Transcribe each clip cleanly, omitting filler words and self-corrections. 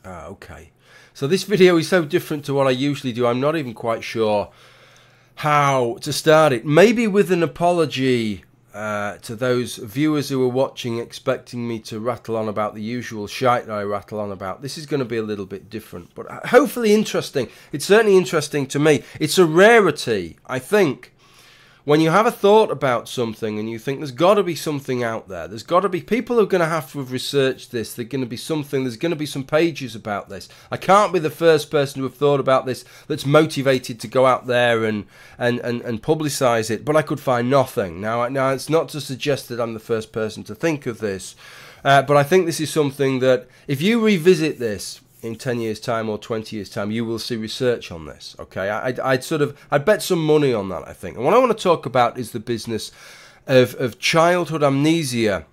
Okay. So this video is so different to what I usually do. I'm not even quite sure how to start it. Maybe with an apology to those viewers who are watching expecting me to rattle on about the usual shite that I rattle on about. This is going to be a little bit different, but hopefully interesting. It's certainly interesting to me. It's a rarity, I think. When you have a thought about something and you think there's got to be something out there, there's got to be people who are going to have researched this, there's going to be something, there's going to be some pages about this. I can't be the first person to have thought about this that's motivated to go out there and publicise it, but I could find nothing. Now, it's not to suggest that I'm the first person to think of this, but I think this is something that if you revisit this in 10 years time or 20 years time, you will see research on this. Okay, I'd bet some money on that, I think. And what I want to talk about is the business of childhood amnesia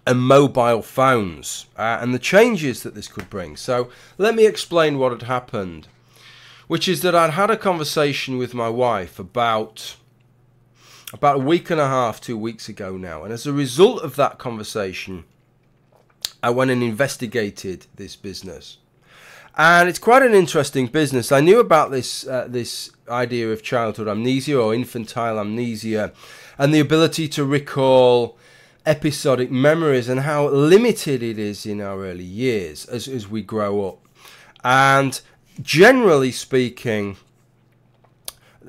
and mobile phones and the changes that this could bring. So let me explain what had happened, which is that I'd had a conversation with my wife about a week and a half, 2 weeks ago now, and as a result of that conversation, I went and investigated this business, and it's quite an interesting business. I knew about this idea of childhood amnesia or infantile amnesia and the ability to recall episodic memories and how limited it is in our early years as we grow up. And generally speaking,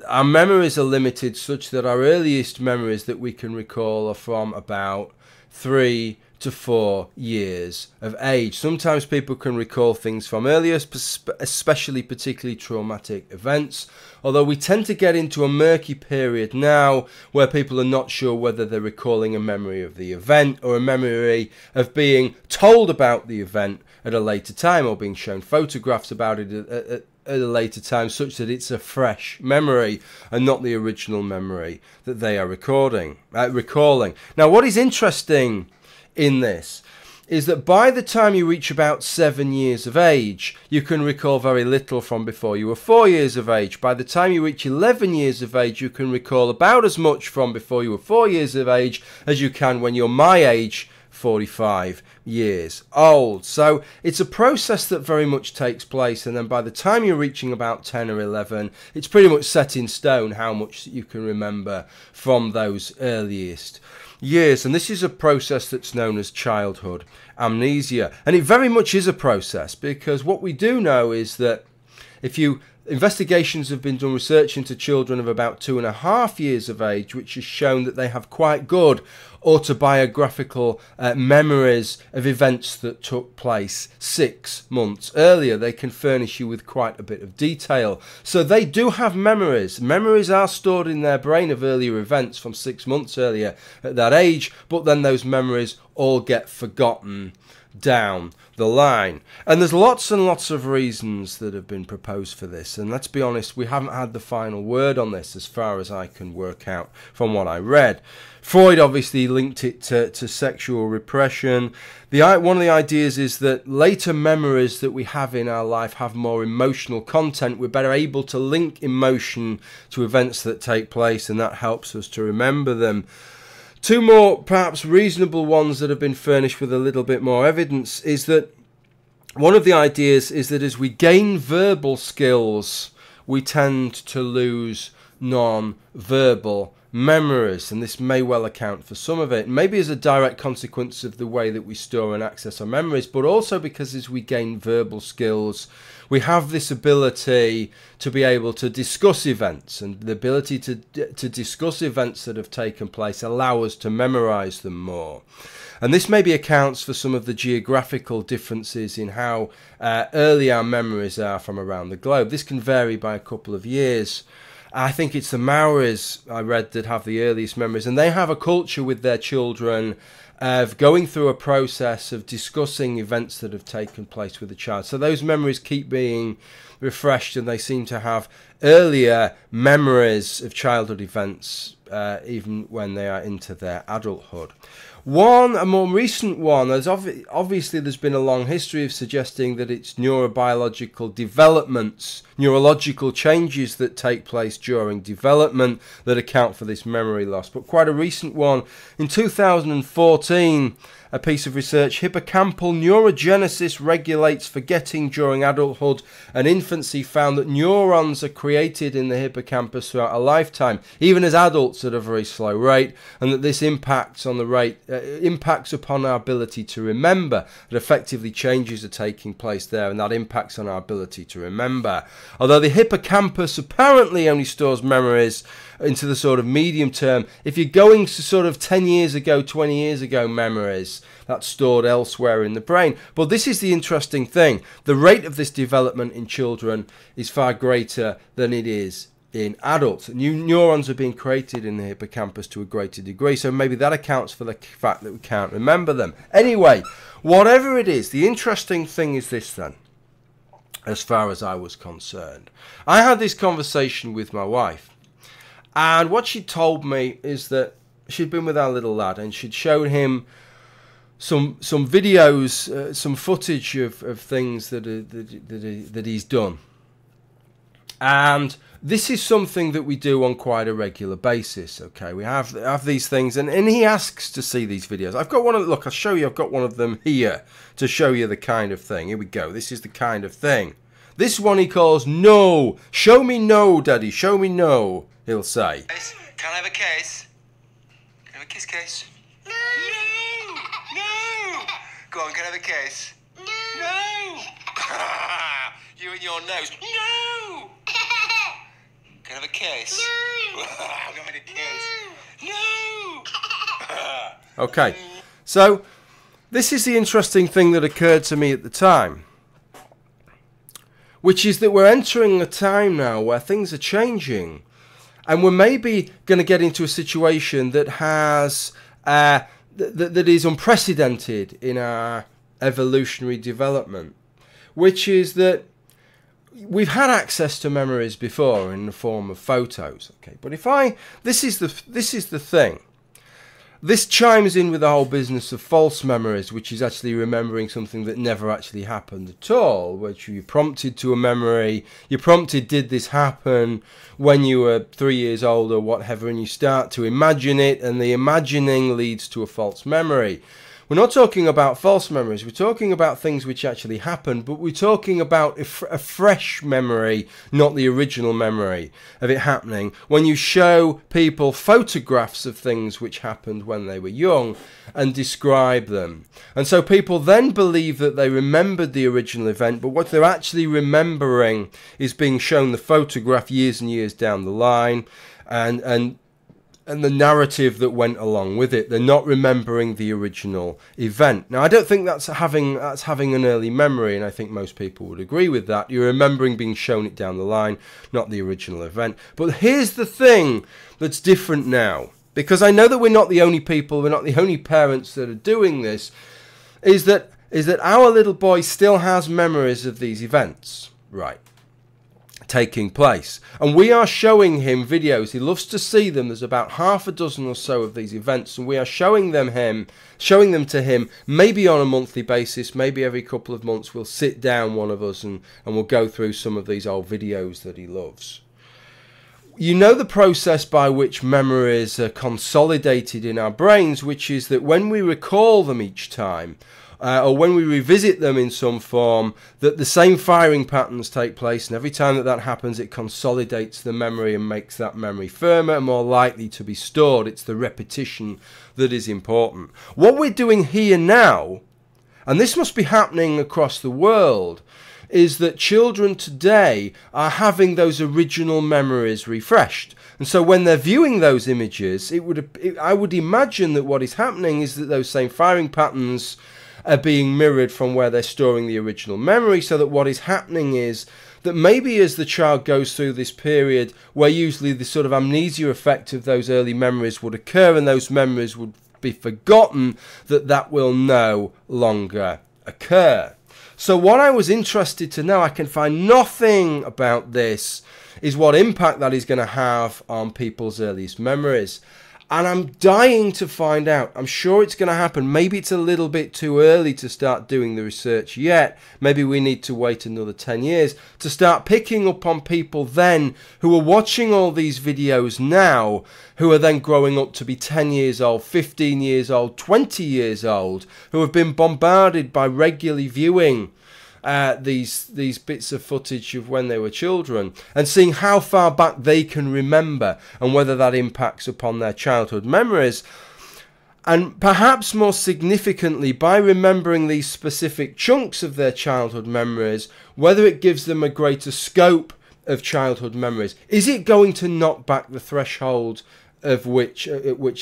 our memories are limited such that our earliest memories that we can recall are from about 3 to 4 years of age. Sometimes people can recall things from earlier, especially particularly traumatic events, although we tend to get into a murky period now where people are not sure whether they're recalling a memory of the event or a memory of being told about the event at a later time or being shown photographs about it at a later time, such that it's a fresh memory and not the original memory that they are recalling. Now, what is interesting in this is that by the time you reach about 7 years of age, you can recall very little from before you were 4 years of age. By the time you reach 11 years of age, you can recall about as much from before you were 4 years of age as you can when you're my age, 45 years old. So it's a process that very much takes place, and then by the time you're reaching about 10 or 11, it's pretty much set in stone how much you can remember from those earliest years. And this is a process that's known as childhood amnesia, and it very much is a process, because what we do know is that investigations have been done, research into children of about 2.5 years of age, which has shown that they have quite good autobiographical memories of events that took place 6 months earlier. They can furnish you with quite a bit of detail. So they do have memories. Memories are stored in their brain of earlier events from 6 months earlier at that age, but then those memories all get forgotten down the line. And there's lots and lots of reasons that have been proposed for this, and let's be honest, we haven't had the final word on this as far as I can work out from what I read. Freud obviously linked it to sexual repression. One of the ideas is that later memories that we have in our life have more emotional content. We're better able to link emotion to events that take place, and that helps us to remember them. Two more perhaps reasonable ones that have been furnished with a little bit more evidence is that one of the ideas is that as we gain verbal skills, we tend to lose non-verbal memories, and this may well account for some of it, maybe as a direct consequence of the way that we store and access our memories, but also because as we gain verbal skills, we have this ability to be able to discuss events, and the ability to discuss events that have taken place allow us to memorize them more. And this maybe accounts for some of the geographical differences in how early our memories are from around the globe. This can vary by a couple of years. I think it's the Maoris I read that have the earliest memories, and they have a culture with their children of going through a process of discussing events that have taken place with the child. So those memories keep being refreshed, and they seem to have earlier memories of childhood events even when they are into their adulthood. A more recent one, obviously there's been a long history of suggesting that it's neurobiological developments, neurological changes that take place during development that account for this memory loss. But quite a recent one, in 2014, a piece of research, hippocampal neurogenesis regulates forgetting during adulthood and infancy, found that neurons are created in the hippocampus throughout a lifetime, even as adults at a very slow rate, and that this impacts on the rate, impacts upon our ability to remember, that effectively changes are taking place there, and that impacts on our ability to remember. Although the hippocampus apparently only stores memories into the sort of medium term, if you're going to sort of 10 years ago, 20 years ago memories, that's stored elsewhere in the brain. But this is the interesting thing. The rate of this development in children is far greater than it is in adults. New neurons are being created in the hippocampus to a greater degree, so maybe that accounts for the fact that we can't remember them. Anyway, whatever it is, the interesting thing is this then, as far as I was concerned. I had this conversation with my wife, and what she told me is that she'd been with our little lad and she'd shown him some videos, some footage of things that he's done. And this is something that we do on quite a regular basis, okay? We have these things, and he asks to see these videos. I've got one of them, look, I'll show you, I've got one of them here to show you the kind of thing. Here we go, this is the kind of thing. This one he calls no. Show me no, Daddy, show me no, he'll say. Can I have a kiss? Can I have a kiss, kiss? No! No! Go on, can I have a kiss? No! You and your nose. No! Can I have a kiss? No! I'm going to kiss. No! Okay, so this is the interesting thing that occurred to me at the time, which is that we're entering a time now where things are changing, and we're maybe going to get into a situation that has that is unprecedented in our evolutionary development, which is that we've had access to memories before in the form of photos, okay? But this is the thing. This chimes in with the whole business of false memories, which is actually remembering something that never actually happened at all, which you prompted to a memory, you're prompted, did this happen when you were 3 years old or whatever, and you start to imagine it, and the imagining leads to a false memory. We're not talking about false memories, we're talking about things which actually happened, but we're talking about a fresh memory, not the original memory of it happening. When you show people photographs of things which happened when they were young and describe them. And so people then believe that they remembered the original event, but what they're actually remembering is being shown the photograph years and years down the line, and the narrative that went along with it. They're not remembering the original event. Now, I don't think that's having an early memory, and I think most people would agree with that. You're remembering being shown it down the line, not the original event. But here's the thing that's different now, because I know that we're not the only people, we're not the only parents that are doing this, is that our little boy still has memories of these events, right, taking place, and we are showing him videos. He loves to see them. There's about half a dozen or so of these events, and we are showing them to him maybe on a monthly basis, maybe every couple of months. We'll sit down, one of us, and we'll go through some of these old videos that he loves. You know the process by which memories are consolidated in our brains, which is that when we recall them each time, or when we revisit them in some form, that the same firing patterns take place, and every time that happens, it consolidates the memory and makes that memory firmer and more likely to be stored. It's the repetition that is important. What we're doing here now, and this must be happening across the world, is that children today are having those original memories refreshed. And so when they're viewing those images, I would imagine that what is happening is that those same firing patterns are being mirrored from where they're storing the original memory, so that what is happening is that maybe as the child goes through this period where usually the sort of amnesia effect of those early memories would occur and those memories would be forgotten, that will no longer occur. So what I was interested to know, I can find nothing about this, is what impact that is going to have on people's earliest memories. And I'm dying to find out. I'm sure it's going to happen. Maybe it's a little bit too early to start doing the research yet. Maybe we need to wait another 10 years to start picking up on people then who are watching all these videos now, who are then growing up to be 10 years old, 15 years old, 20 years old, who have been bombarded by regularly viewing these bits of footage of when they were children, and seeing how far back they can remember and whether that impacts upon their childhood memories. And perhaps more significantly, by remembering these specific chunks of their childhood memories, whether it gives them a greater scope of childhood memories. Is it going to knock back the threshold at which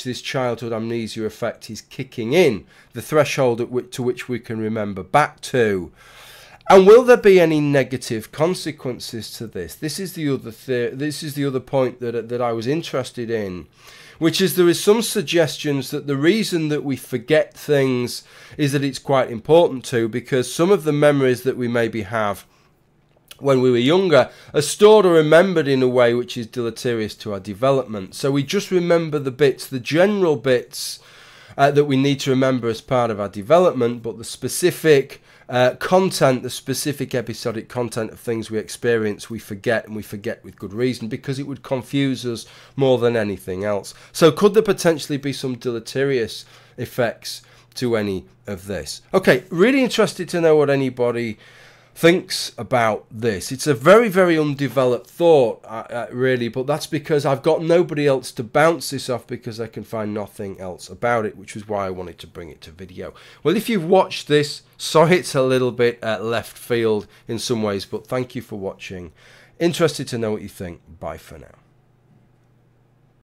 this childhood amnesia effect is kicking in, the threshold to which we can remember back to? And will there be any negative consequences to this? This is the other point that I was interested in, which is there is some suggestions that the reason that we forget things is that it's quite important to, because some of the memories that we maybe have when we were younger are stored or remembered in a way which is deleterious to our development. So we just remember the bits, the general bits that we need to remember as part of our development, but the specific content, the specific episodic content of things we experience, we forget, and we forget with good reason, because it would confuse us more than anything else. So could there potentially be some deleterious effects to any of this? Okay, really interested to know what anybody thinks about this. It's a very, very undeveloped thought, really, but that's because I've got nobody else to bounce this off, because I can find nothing else about it, which was why I wanted to bring it to video. Well, if you've watched this, sorry it's a little bit left field in some ways, but thank you for watching. Interested to know what you think. Bye for now.